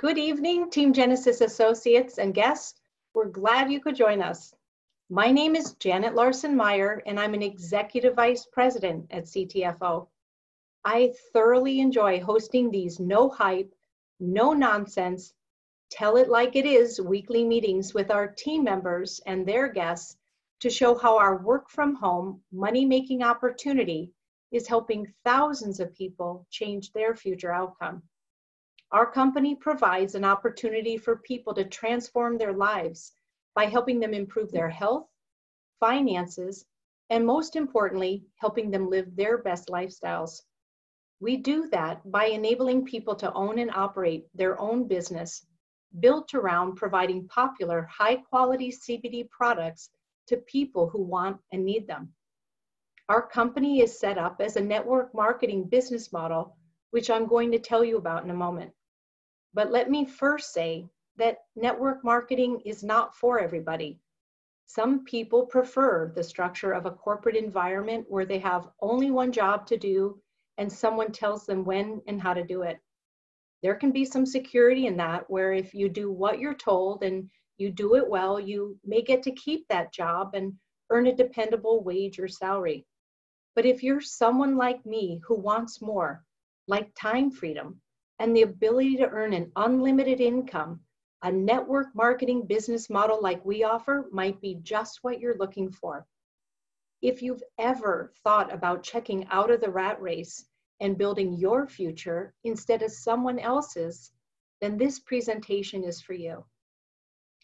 Good evening, Team Genesis Associates and guests. We're glad you could join us. My name is Janet Larson-Meyer, and I'm an Executive Vice President at CTFO. I thoroughly enjoy hosting these no hype, no nonsense, tell it like it is weekly meetings with our team members and their guests to show how our work from home money-making opportunity is helping thousands of people change their future outcome. Our company provides an opportunity for people to transform their lives by helping them improve their health, finances, and most importantly, helping them live their best lifestyles. We do that by enabling people to own and operate their own business, built around providing popular, high-quality CBD products to people who want and need them. Our company is set up as a network marketing business model, which I'm going to tell you about in a moment. But let me first say that network marketing is not for everybody. Some people prefer the structure of a corporate environment where they have only one job to do and someone tells them when and how to do it. There can be some security in that, where if you do what you're told and you do it well, you may get to keep that job and earn a dependable wage or salary. But if you're someone like me who wants more, like time freedom, and the ability to earn an unlimited income, a network marketing business model like we offer might be just what you're looking for. If you've ever thought about checking out of the rat race and building your future instead of someone else's, then this presentation is for you.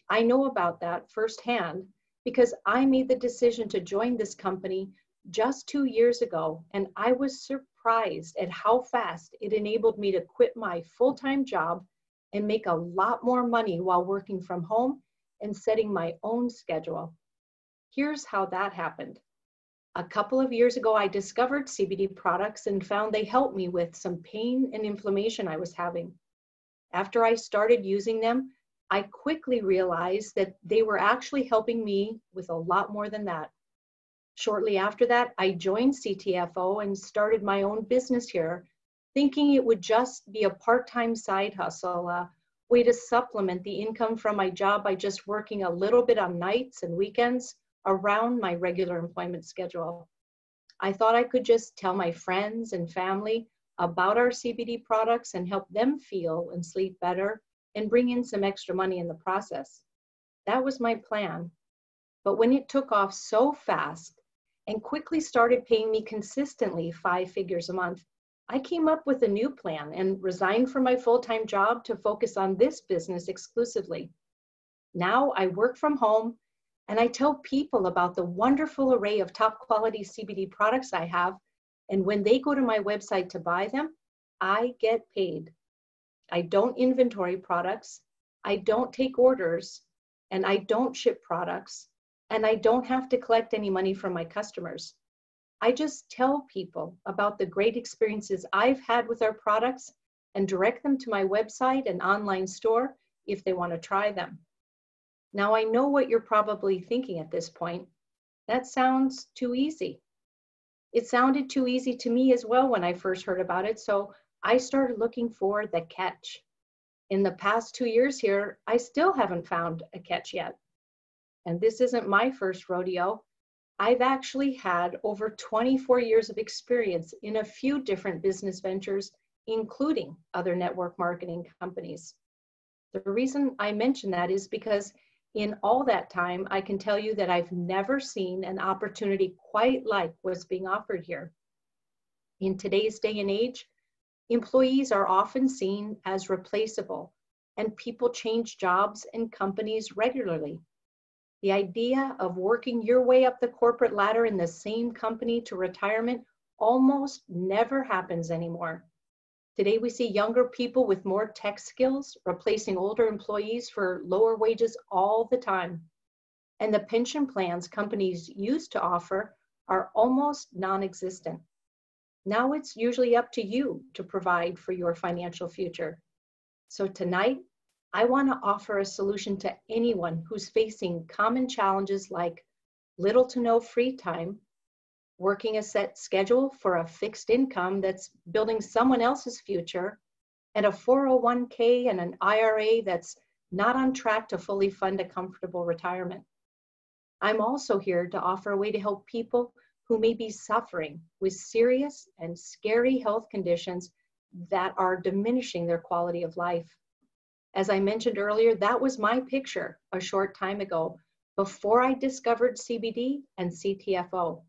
I know about that firsthand because I made the decision to join this company just 2 years ago, and I was surprised at how fast it enabled me to quit my full-time job and make a lot more money while working from home and setting my own schedule. Here's how that happened. A couple of years ago, I discovered CBD products and found they helped me with some pain and inflammation I was having. After I started using them, I quickly realized that they were actually helping me with a lot more than that. Shortly after that, I joined CTFO and started my own business here, thinking it would just be a part-time side hustle, a way to supplement the income from my job by just working a little bit on nights and weekends around my regular employment schedule. I thought I could just tell my friends and family about our CBD products and help them feel and sleep better and bring in some extra money in the process. That was my plan. But when it took off so fast and quickly started paying me consistently 5 figures a month, I came up with a new plan and resigned from my full-time job to focus on this business exclusively. Now I work from home and I tell people about the wonderful array of top quality CBD products I have, and when they go to my website to buy them, I get paid. I don't inventory products, I don't take orders, and I don't ship products, and I don't have to collect any money from my customers. I just tell people about the great experiences I've had with our products and direct them to my website and online store if they want to try them. Now, I know what you're probably thinking at this point. That sounds too easy. It sounded too easy to me as well when I first heard about it, so I started looking for the catch. In the past 2 years here, I still haven't found a catch yet. And this isn't my first rodeo. I've actually had over 24 years of experience in a few different business ventures, including other network marketing companies. The reason I mention that is because in all that time, I can tell you that I've never seen an opportunity quite like what's being offered here. In today's day and age, employees are often seen as replaceable, and people change jobs and companies regularly. The idea of working your way up the corporate ladder in the same company to retirement almost never happens anymore. Today, we see younger people with more tech skills replacing older employees for lower wages all the time. And the pension plans companies used to offer are almost non-existent. Now it's usually up to you to provide for your financial future. So tonight, I want to offer a solution to anyone who's facing common challenges like little to no free time, working a set schedule for a fixed income that's building someone else's future, and a 401k and an IRA that's not on track to fully fund a comfortable retirement. I'm also here to offer a way to help people who may be suffering with serious and scary health conditions that are diminishing their quality of life. As I mentioned earlier, that was my picture a short time ago before I discovered CBD and CTFO.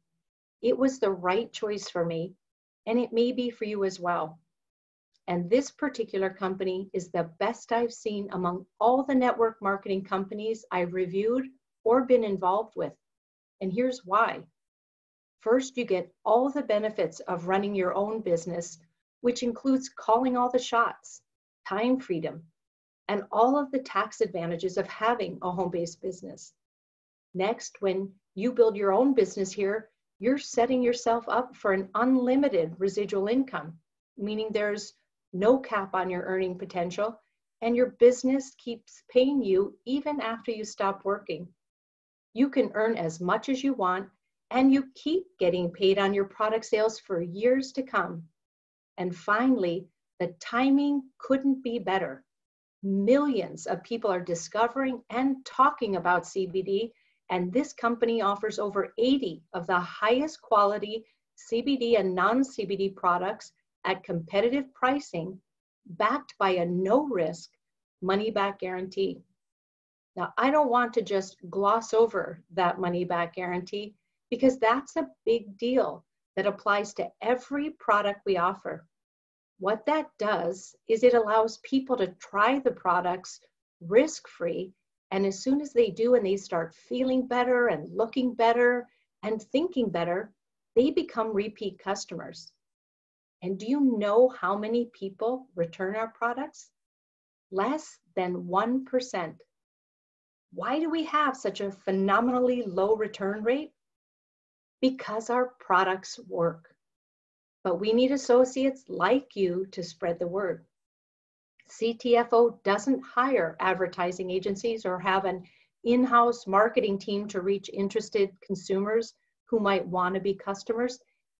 It was the right choice for me, and it may be for you as well. And this particular company is the best I've seen among all the network marketing companies I've reviewed or been involved with. And here's why. First, you get all the benefits of running your own business, which includes calling all the shots, time freedom, and all of the tax advantages of having a home-based business. Next, when you build your own business here, you're setting yourself up for an unlimited residual income, meaning there's no cap on your earning potential, and your business keeps paying you even after you stop working. You can earn as much as you want, and you keep getting paid on your product sales for years to come. And finally, the timing couldn't be better. Millions of people are discovering and talking about CBD, and this company offers over 80 of the highest quality CBD and non-CBD products at competitive pricing, backed by a no-risk money-back guarantee. Now, I don't want to just gloss over that money-back guarantee because that's a big deal that applies to every product we offer. What that does is it allows people to try the products risk-free, and as soon as they do and they start feeling better and looking better and thinking better, they become repeat customers. And do you know how many people return our products? Less than 1%. Why do we have such a phenomenally low return rate? Because our products work. But we need associates like you to spread the word. CTFO doesn't hire advertising agencies or have an in-house marketing team to reach interested consumers who might want to be customers.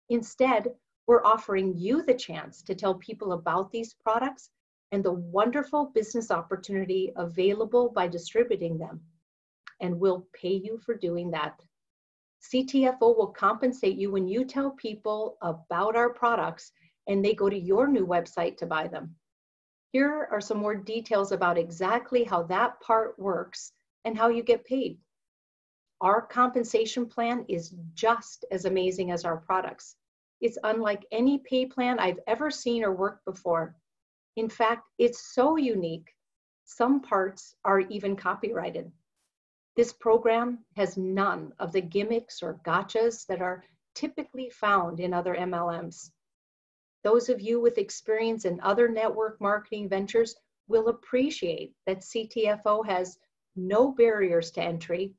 Instead, we're offering you the chance to tell people about these products and the wonderful business opportunity available by distributing them. And we'll pay you for doing that. CTFO will compensate you when you tell people about our products and they go to your new website to buy them. Here are some more details about exactly how that part works and how you get paid. Our compensation plan is just as amazing as our products. It's unlike any pay plan I've ever seen or worked before. In fact, it's so unique, some parts are even copyrighted. This program has none of the gimmicks or gotchas that are typically found in other MLMs. Those of you with experience in other network marketing ventures will appreciate that CTFO has no barriers to entry.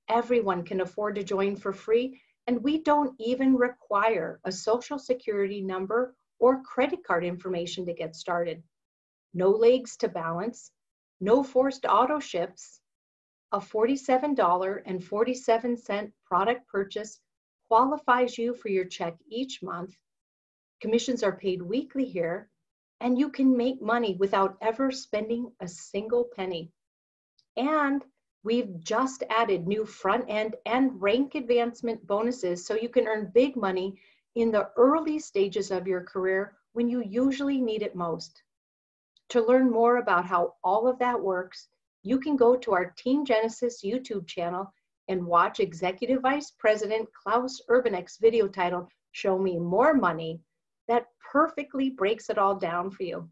Everyone can afford to join for free, and we don't even require a social security number or credit card information to get started. No legs to balance, no forced auto ships. A $47.47 product purchase qualifies you for your check each month. Commissions are paid weekly here, and you can make money without ever spending a single penny. And we've just added new front end and rank advancement bonuses so you can earn big money in the early stages of your career when you usually need it most. To learn more about how all of that works, you can go to our Team Genesis YouTube channel and watch Executive Vice President Klaus Urbanek's video titled, Show Me More Money, that perfectly breaks it all down for you.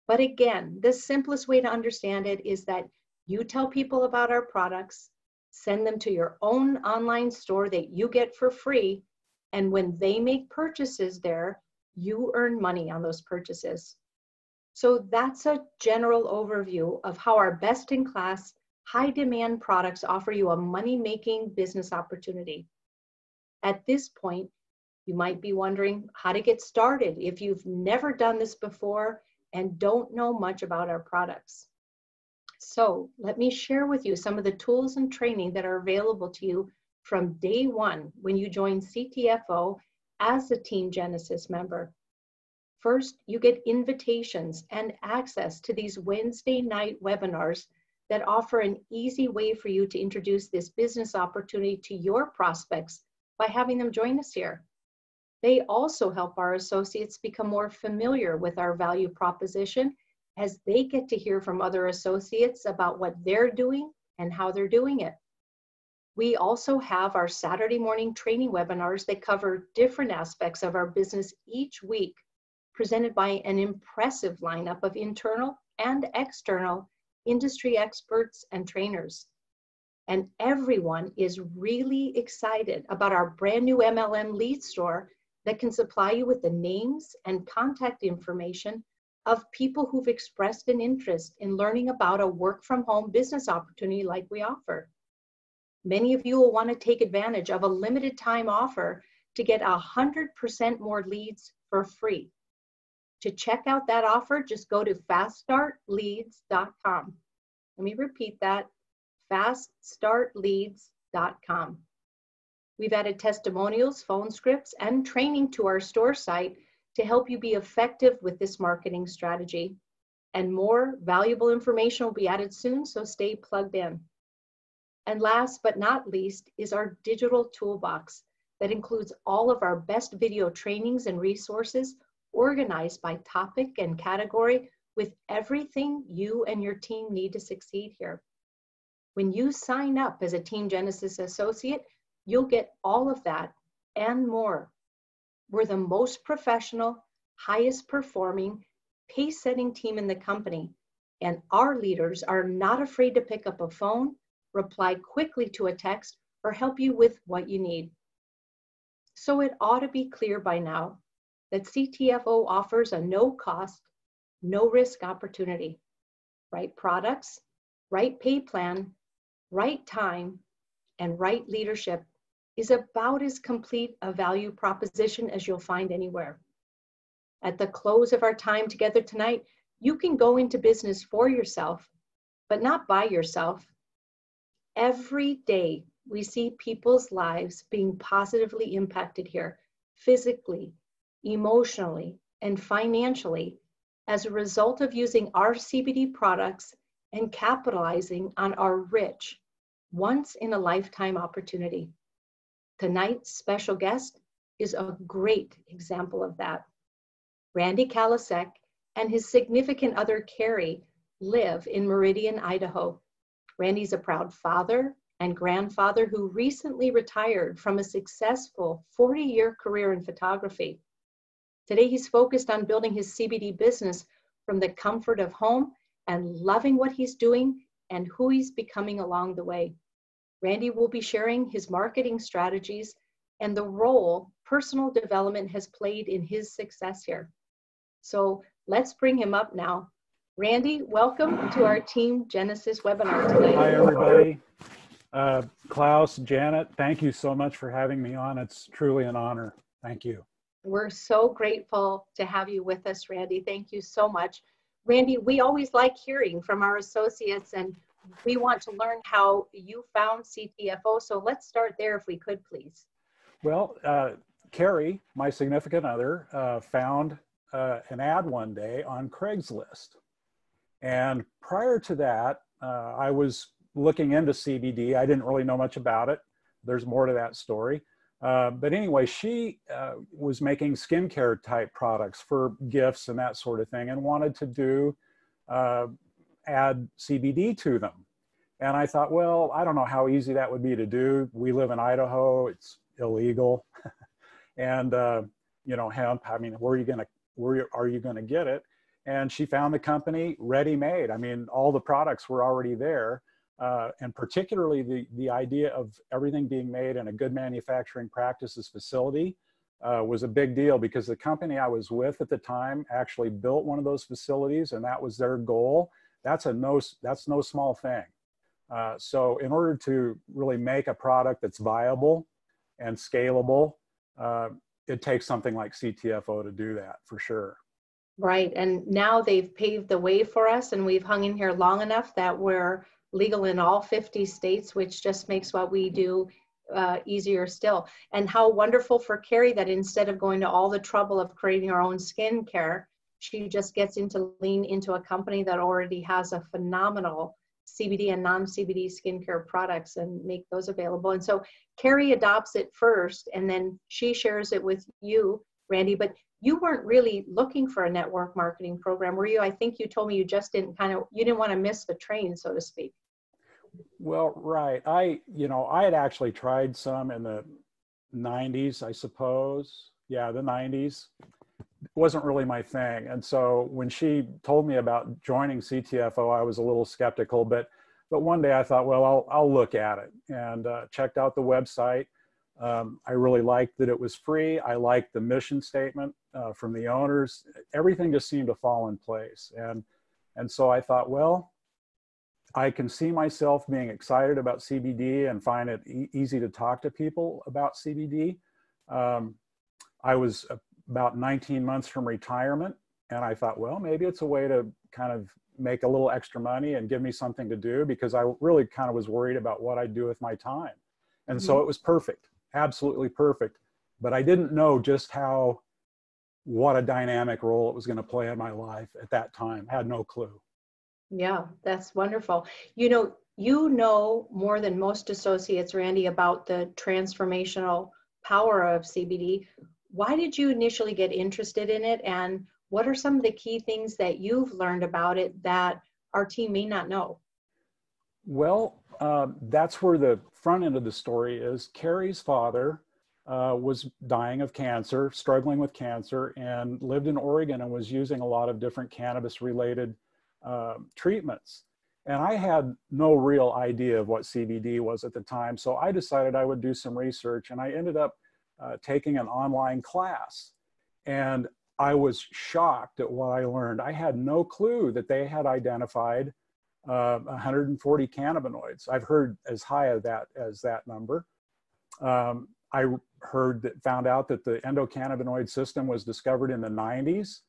But again, the simplest way to understand it is that you tell people about our products, send them to your own online store that you get for free, and when they make purchases there, you earn money on those purchases. So that's a general overview of how our best-in-class, high-demand products offer you a money-making business opportunity. At this point, you might be wondering how to get started if you've never done this before and don't know much about our products. So let me share with you some of the tools and training that are available to you from day one when you join CTFO as a Team Genesis member. First, you get invitations and access to these Wednesday night webinars that offer an easy way for you to introduce this business opportunity to your prospects by having them join us here. They also help our associates become more familiar with our value proposition as they get to hear from other associates about what they're doing and how they're doing it. We also have our Saturday morning training webinars that cover different aspects of our business each week, presented by an impressive lineup of internal and external industry experts and trainers. And everyone is really excited about our brand new MLM lead store that can supply you with the names and contact information of people who've expressed an interest in learning about a work from home business opportunity like we offer. Many of you will want to take advantage of a limited time offer to get 100% more leads for free. To check out that offer, just go to faststartleads.com. Let me repeat that, faststartleads.com. We've added testimonials, phone scripts, and training to our store site to help you be effective with this marketing strategy. And more valuable information will be added soon, so stay plugged in. And last but not least is our digital toolbox that includes all of our best video trainings and resources organized by topic and category with everything you and your team need to succeed here. When you sign up as a Team Genesis associate, you'll get all of that and more. We're the most professional, highest performing, pace-setting team in the company, and our leaders are not afraid to pick up a phone, reply quickly to a text, or help you with what you need. So it ought to be clear by now that CTFO offers a no-cost, no-risk opportunity. Right products, right pay plan, right time, and right leadership is about as complete a value proposition as you'll find anywhere. At the close of our time together tonight, you can go into business for yourself, but not by yourself. Every day, we see people's lives being positively impacted here, physically, emotionally, and financially, as a result of using our CBD products and capitalizing on our rich, once-in-a-lifetime opportunity. Tonight's special guest is a great example of that. Randy Kalasek and his significant other, Kerry, live in Meridian, Idaho. Randy's a proud father and grandfather who recently retired from a successful 40-year career in photography. Today, he's focused on building his CBD business from the comfort of home and loving what he's doing and who he's becoming along the way. Randy will be sharing his marketing strategies and the role personal development has played in his success here. So let's bring him up now. Randy, welcome to our Team Genesis webinar today. Hi, everybody. Klaus, Janet, thank you so much for having me on. It's truly an honor. Thank you. We're so grateful to have you with us, Randy. Thank you so much. Randy, we always like hearing from our associates and we want to learn how you found CTFO. So let's start there if we could, please. Well, Kerry, my significant other, found an ad one day on Craigslist. And prior to that, I was looking into CBD. I didn't really know much about it. There's more to that story. But anyway, she was making skincare type products for gifts and that sort of thing and wanted to do add CBD to them. And I thought, well, I don't know how easy that would be to do. We live in Idaho, it's illegal. And you know, hemp, I mean, where are you gonna get it? And she found the company ready-made. I mean, all the products were already there. And particularly the idea of everything being made in a good manufacturing practices facility was a big deal because the company I was with at the time actually built one of those facilities and that was their goal. That's no small thing. So in order to really make a product that's viable and scalable, it takes something like CTFO to do that for sure. Right, and now they've paved the way for us and we've hung in here long enough that we're legal in all 50 states, which just makes what we do easier still. And how wonderful for Kerry that instead of going to all the trouble of creating her own skincare, she just gets into lean into a company that already has a phenomenal CBD and non-CBD skincare products and make those available. And so Kerry adopts it first, and then she shares it with you, Randy. But you weren't really looking for a network marketing program, were you? I think you told me you just didn't you didn't want to miss the train, so to speak. Well, right. I had actually tried some in the 90s, I suppose. Yeah, the 90s. Wasn't really my thing. And so when she told me about joining CTFO, I was a little skeptical, but one day I thought, well, I'll look at it, and checked out the website. I really liked that it was free. I liked the mission statement from the owners. Everything just seemed to fall in place. And so I thought, well, I can see myself being excited about CBD and find it easy to talk to people about CBD. I was about 19 months from retirement, and I thought, well, maybe it's a way to kind of make a little extra money and give me something to do, because I really kind of was worried about what I'd do with my time. And so it was perfect, absolutely perfect. But I didn't know just what a dynamic role it was going to play in my life at that time. I had no clue. Yeah, that's wonderful. You know more than most associates, Randy, about the transformational power of CBD. Why did you initially get interested in it, and what are some of the key things that you've learned about it that our team may not know? Well, that's where the front end of the story is. Kerry's father was dying of cancer, struggling with cancer, and lived in Oregon and was using a lot of different cannabis-related treatments. And I had no real idea of what CBD was at the time, so I decided I would do some research, and I ended up taking an online class. And I was shocked at what I learned. I had no clue that they had identified 140 cannabinoids. I've heard as high as that number. I found out that the endocannabinoid system was discovered in the 90s,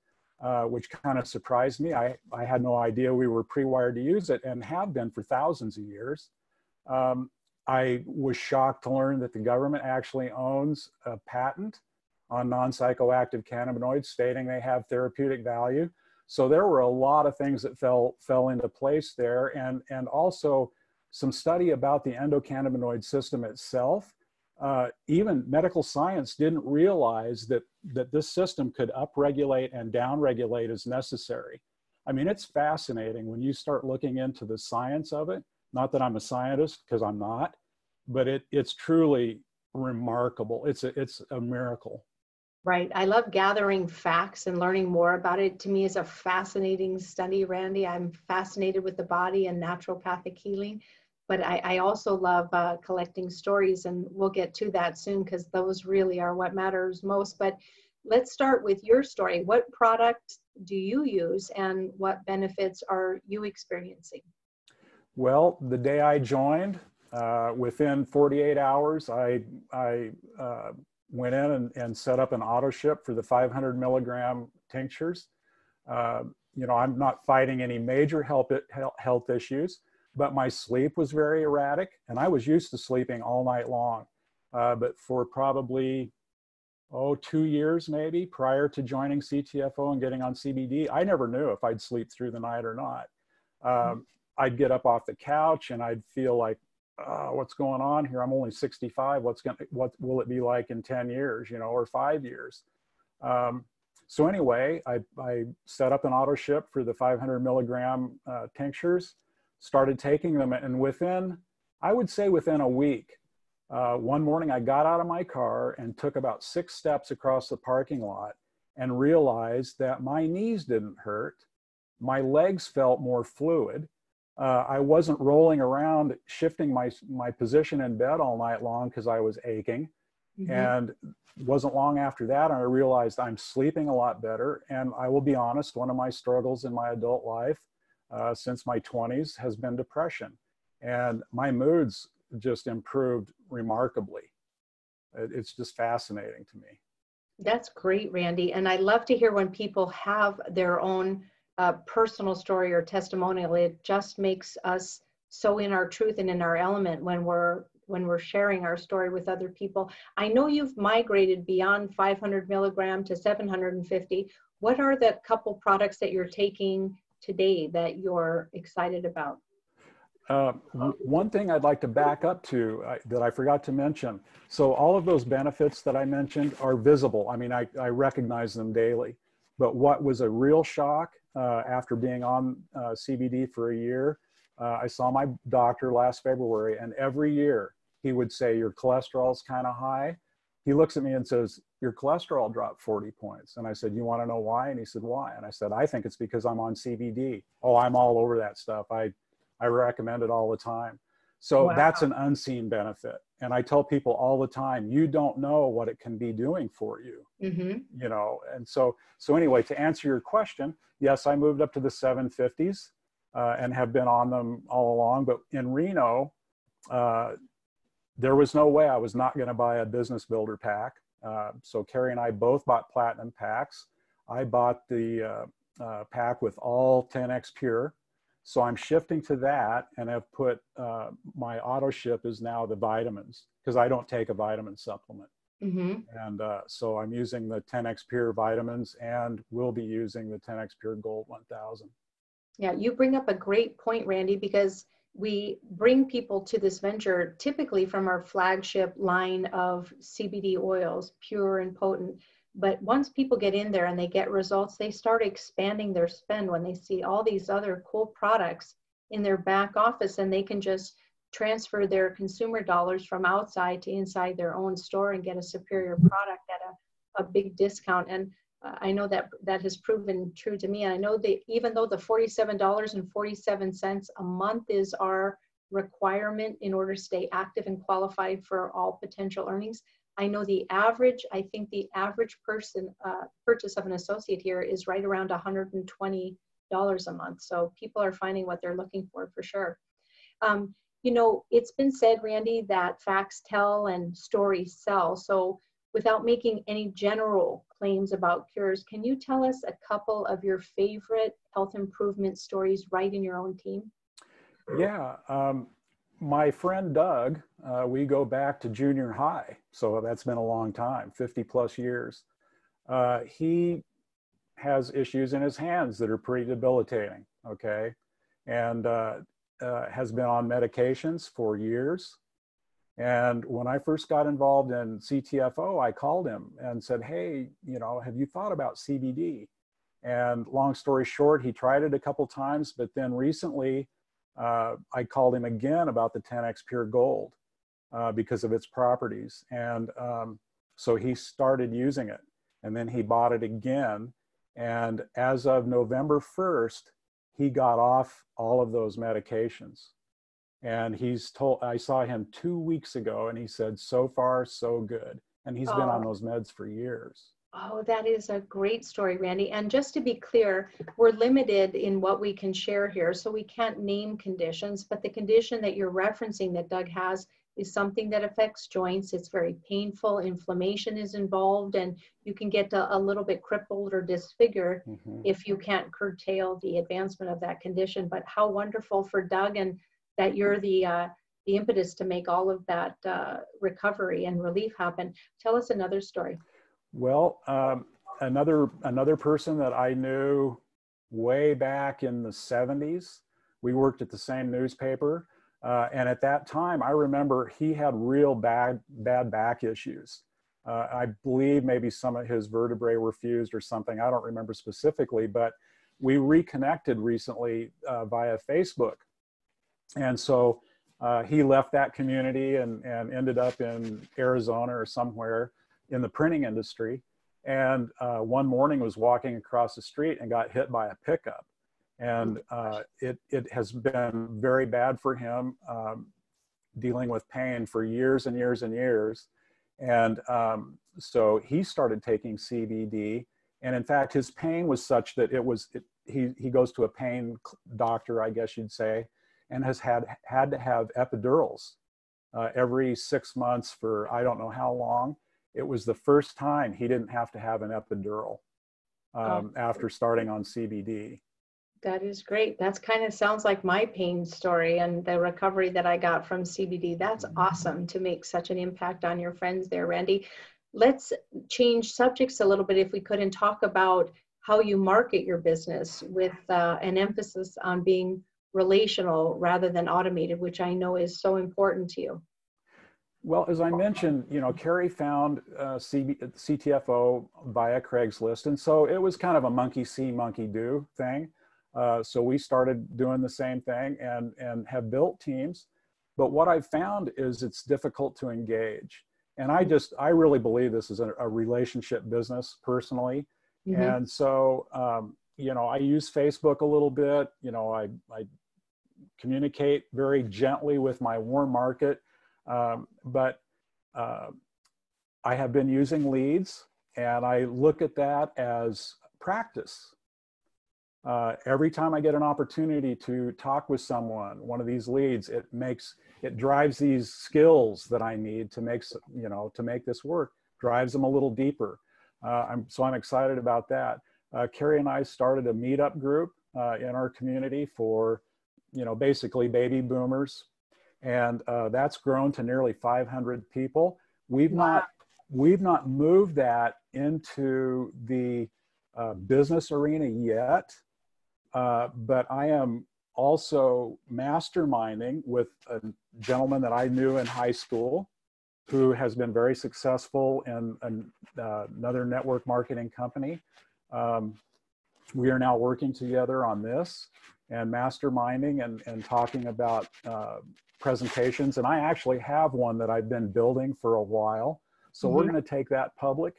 which kind of surprised me. I had no idea we were pre-wired to use it, and have been for thousands of years. I was shocked to learn that the government actually owns a patent on non-psychoactive cannabinoids, stating they have therapeutic value. So there were a lot of things that fell into place there, and also some study about the endocannabinoid system itself. Even medical science didn't realize that this system could upregulate and downregulate as necessary. I mean, it's fascinating when you start looking into the science of it. Not that I'm a scientist, because I'm not, but it's truly remarkable. It's a miracle. Right. I love gathering facts and learning more about it. To me, is a fascinating study, Randy. I'm fascinated with the body and naturopathic healing, but I also love collecting stories, and we'll get to that soon, because those really are what matters most. But let's start with your story. What product do you use, and what benefits are you experiencing? Well, the day I joined, within 48 hours, I went in and set up an auto ship for the 500 milligram tinctures. I'm not fighting any major health issues, but my sleep was very erratic, and I was used to sleeping all night long. But for probably, 2 years maybe prior to joining CTFO and getting on CBD, I never knew if I'd sleep through the night or not. I'd get up off the couch and I'd feel like, what's going on here? I'm only 65. What will it be like in 10 years, or 5 years? So anyway, I set up an auto ship for the 500 milligram tinctures, started taking them, and I would say within a week, one morning I got out of my car and took about 6 steps across the parking lot and realized that my knees didn't hurt. My legs felt more fluid. I wasn't rolling around shifting my position in bed all night long because I was aching. Mm-hmm. And it wasn't long after that, and I realized I'm sleeping a lot better. And I will be honest, one of my struggles in my adult life since my 20s has been depression. And my moods just improved remarkably. It's just fascinating to me. That's great, Randy. And I love to hear when people have their own personal story or testimonial. It just makes us so in our truth and in our element when we're when we're sharing our story with other people. I know you've migrated beyond 500 milligram to 750. What are the couple products that you're taking today that you're excited about? One thing I'd like to back up to that I forgot to mention. So all of those benefits that I mentioned are visible. I mean, I recognize them daily. But what was a real shock after being on CBD for a year, I saw my doctor last February, and every year he would say, your cholesterol's kind of high. He looks at me and says, your cholesterol dropped 40 points. And I said, you want to know why? And he said, why? And I said, I think it's because I'm on CBD. Oh, I'm all over that stuff. I recommend it all the time. So Wow. That's an unseen benefit. And I tell people all the time, you don't know what it can be doing for you, you know? And so anyway, to answer your question, yes, I moved up to the 750s and have been on them all along. But in Reno, there was no way I was not going to buy a business builder pack. So Kerry and I both bought platinum packs. I bought the pack with all 10X Pure. So I'm shifting to that, and I've put my auto ship is now the vitamins, because I don't take a vitamin supplement. And so I'm using the 10X Pure vitamins and will be using the 10X Pure Gold 1000. Yeah, you bring up a great point, Randy, because we bring people to this venture typically from our flagship line of CBD oils, pure and potent. But once people get in there and they get results, they start expanding their spend when they see all these other cool products in their back office, and they can just transfer their consumer dollars from outside to inside their own store and get a superior product at a big discount. And I know that has proven true to me. And I know that even though the $47.47 a month is our requirement in order to stay active and qualified for all potential earnings, I know I think the average person purchase of an associate here is right around $120 a month. So people are finding what they're looking for sure. You know, it's been said, Randy, that facts tell and stories sell. So without making any general claims about cures, can you tell us a couple of your favorite health improvement stories right in your own team? Yeah. My friend Doug, we go back to junior high. So that's been a long time, 50 plus years. He has issues in his hands that are pretty debilitating, okay? And has been on medications for years. And when I first got involved in CTFO, I called him and said, hey, you know, have you thought about CBD? And long story short, he tried it a couple times, but then recently I called him again about the 10X Pure Gold because of its properties. And so he started using it, and then he bought it again. And as of November 1st, he got off all of those medications. And I saw him 2 weeks ago, and he said, so far, so good. And he's been on those meds for years. Oh, that is a great story, Randy. And just to be clear, we're limited in what we can share here. So we can't name conditions, but the condition that you're referencing that Doug has is something that affects joints. It's very painful. Inflammation is involved, and you can get a little bit crippled or disfigured if you can't curtail the advancement of that condition. But how wonderful for Doug, and that you're the impetus to make all of that recovery and relief happen. Tell us another story. Well, another person that I knew way back in the 70s, we worked at the same newspaper. And at that time, I remember he had real bad back issues. I believe maybe some of his vertebrae were fused or something. I don't remember specifically, but we reconnected recently via Facebook. And so he left that community and ended up in Arizona or somewhere in the printing industry. And one morning was walking across the street and got hit by a pickup. And it has been very bad for him, dealing with pain for years and years and years. And so he started taking CBD. And in fact, his pain was such that he goes to a pain doctor, I guess you'd say, and has had to have epidurals every 6 months for I don't know how long. It was the first time he didn't have to have an epidural after starting on CBD. That is great. That's kind of sounds like my pain story and the recovery that I got from CBD. That's awesome to make such an impact on your friends there, Randy. Let's change subjects a little bit if we could and talk about how you market your business with an emphasis on being relational rather than automated, which I know is so important to you. Well, as I mentioned, Kerry found CTFO via Craigslist, and so it was kind of a monkey see, monkey do thing. So we started doing the same thing and have built teams. But what I've found is it's difficult to engage. And I really believe this is a relationship business personally. Mm-hmm. And so, I use Facebook a little bit. I communicate very gently with my warm market. But I have been using leads, and I look at that as practice. Every time I get an opportunity to talk with someone, one of these leads, it drives these skills that I need to make this work, drives them a little deeper. So I'm excited about that. Kerry and I started a meetup group in our community for, basically baby boomers. And that's grown to nearly 500 people. We've not moved that into the business arena yet, but I am also masterminding with a gentleman that I knew in high school who has been very successful in another network marketing company. We are now working together on this and masterminding and talking about presentations. And I actually have one that I've been building for a while. So we're going to take that public,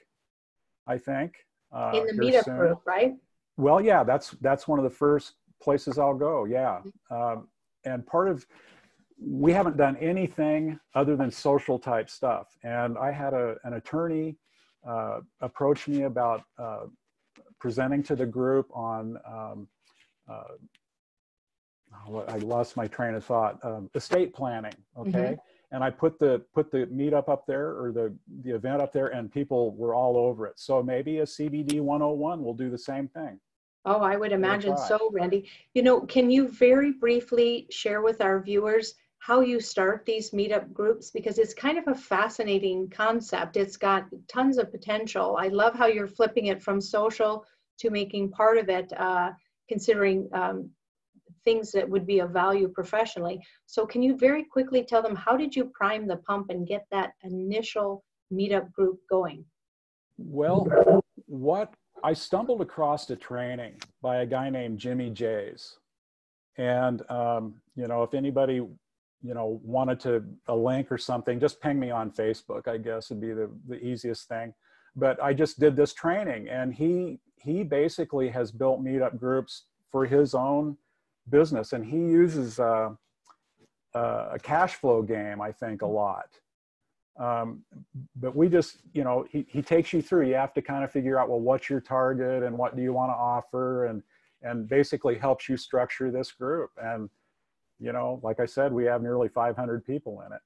I think. In the meetup group, right? Well, yeah, that's one of the first places I'll go. Yeah. And we haven't done anything other than social type stuff. And I had an attorney approach me about presenting to the group on, I lost my train of thought, estate planning. Okay. Mm-hmm. And I put the meetup up there, or the event up there, and people were all over it. So maybe a CBD 101 will do the same thing. Oh, I would imagine so, Randy. Can you very briefly share with our viewers how you start these meetup groups? Because it's kind of a fascinating concept. It's got tons of potential. I love how you're flipping it from social to making part of it, considering things that would be of value professionally. So can you very quickly tell them, how did you prime the pump and get that initial meetup group going? Well, I stumbled across a training by a guy named Jimmy Jays. And, if anybody, wanted a link or something, just ping me on Facebook, I guess would be the easiest thing. But I just did this training, and he basically has built meetup groups for his own business. And he uses a cash flow game, I think, a lot. But we just, he takes you through. You have to kind of figure out, well, what's your target and what do you want to offer, and basically helps you structure this group. And, like I said, we have nearly 500 people in it.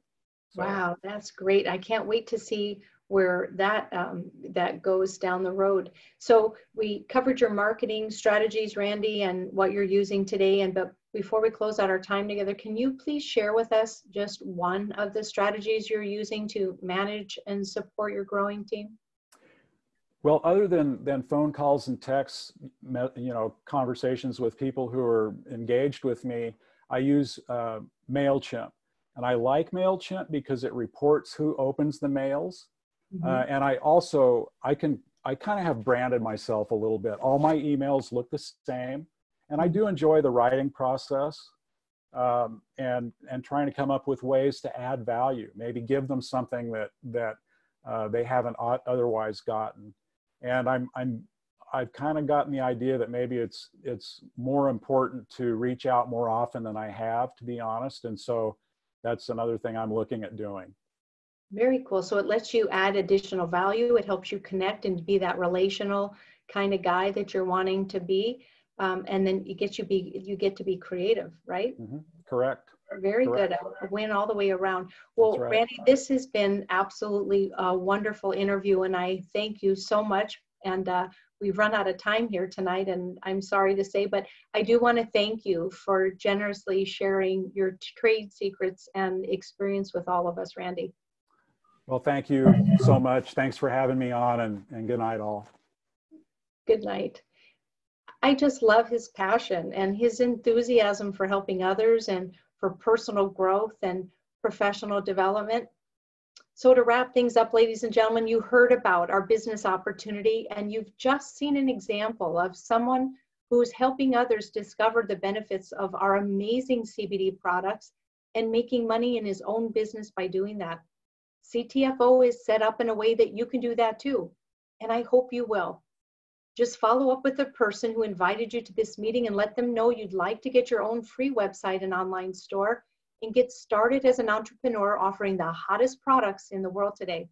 So. Wow, that's great. I can't wait to see where that goes down the road. So we covered your marketing strategies, Randy, and what you're using today. But before we close out our time together, can you please share with us just one of the strategies you're using to manage and support your growing team? Well, other than phone calls and texts, conversations with people who are engaged with me, I use MailChimp. And I like MailChimp because it reports who opens the mails. Mm-hmm. And I kind of have branded myself a little bit. All my emails look the same. And I do enjoy the writing process, and trying to come up with ways to add value, maybe give them something that they haven't otherwise gotten. And I've kind of gotten the idea that maybe it's more important to reach out more often than I have, to be honest. And so that's another thing I'm looking at doing. Very cool. So it lets you add additional value. It helps you connect and be that relational kind of guy that you're wanting to be. And then you get to be creative, right? Mm-hmm. Correct. Very Correct. Good. A win all the way around. Well, right. Randy, this has been absolutely a wonderful interview, and I thank you so much. And we've run out of time here tonight, and I'm sorry to say, but I do want to thank you for generously sharing your trade secrets and experience with all of us, Randy. Well, thank you so much. Thanks for having me on, and good night all. Good night. I just love his passion and his enthusiasm for helping others and for personal growth and professional development. So to wrap things up, ladies and gentlemen, you heard about our business opportunity, and you've just seen an example of someone who's helping others discover the benefits of our amazing CBD products and making money in his own business by doing that. CTFO is set up in a way that you can do that too, and I hope you will. Just follow up with the person who invited you to this meeting and let them know you'd like to get your own free website and online store and get started as an entrepreneur offering the hottest products in the world today.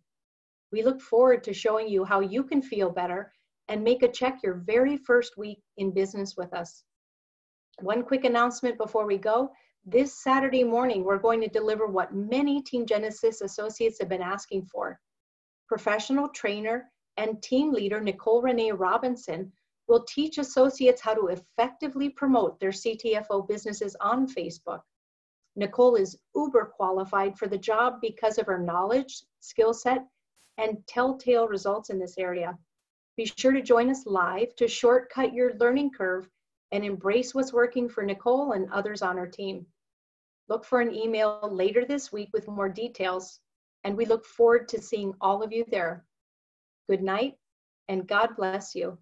We look forward to showing you how you can feel better and make a check your very first week in business with us. One quick announcement before we go. This Saturday morning, we're going to deliver what many Team Genesis associates have been asking for. Professional trainer and team leader Nicole Renee Robinson will teach associates how to effectively promote their CTFO businesses on Facebook. Nicole is uber qualified for the job because of her knowledge, skill set, and telltale results in this area. Be sure to join us live to shortcut your learning curve and embrace what's working for Nicole and others on our team. Look for an email later this week with more details, and we look forward to seeing all of you there. Good night, and God bless you.